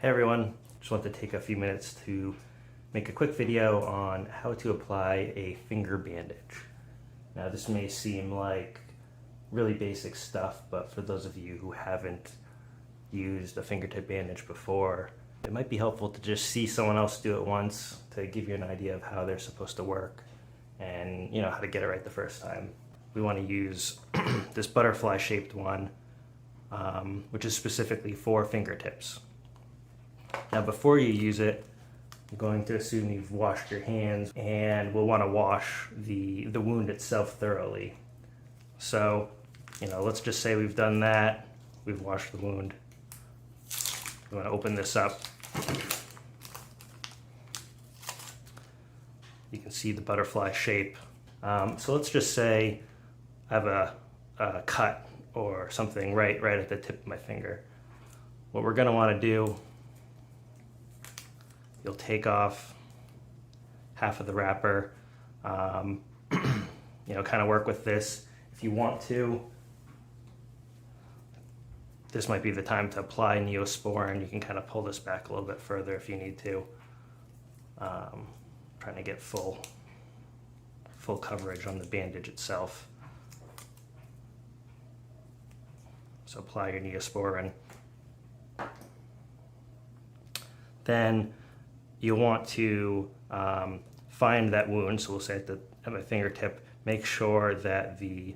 Hey everyone, just want to take a few minutes to make a quick video on how to apply a finger bandage. Now this may seem like really basic stuff, but for those of you who haven't used a fingertip bandage before, it might be helpful to just see someone else do it once to give you an idea of how they're supposed to work and how to get it right the first time. We want to use this butterfly shaped one, which is specifically for fingertips. Now before you use it, I'm going to assume you've washed your hands, and we'll want to wash the wound itself thoroughly. So, let's just say we've done that, we've washed the wound. We want to open this up. You can see the butterfly shape. So let's just say I have a cut or something right at the tip of my finger. What we're going to want to do, you'll take off half of the wrapper, kind of work with this. If you want to, this might be the time to apply Neosporin. You can kind of pull this back a little bit further if you need to. Trying to get full coverage on the bandage itself. So apply your Neosporin. Then you want to find that wound, so we'll say at my fingertip, make sure that the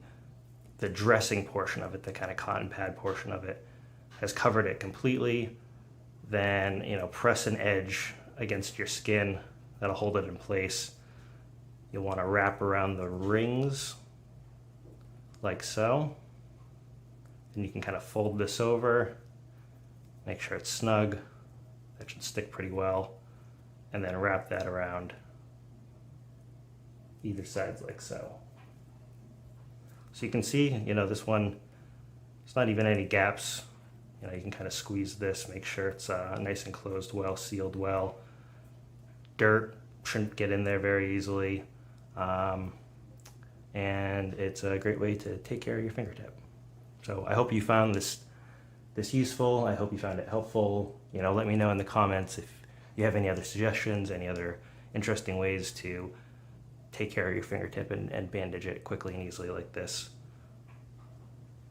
dressing portion of it, the kind of cotton pad portion of it, has covered it completely. Then, press an edge against your skin. That'll hold it in place. You'll want to wrap around the rings like so. And you can kind of fold this over, make sure it's snug. That should stick pretty well. And then wrap that around either sides like so. So you can see, this one, it's not even any gaps. You can kind of squeeze this, make sure it's nice and closed well, sealed well. Dirt shouldn't get in there very easily. And it's a great way to take care of your fingertip. So I hope you found this useful. I hope you found it helpful. Let me know in the comments if you have any other suggestions, any other interesting ways to take care of your fingertip and bandage it quickly and easily like this.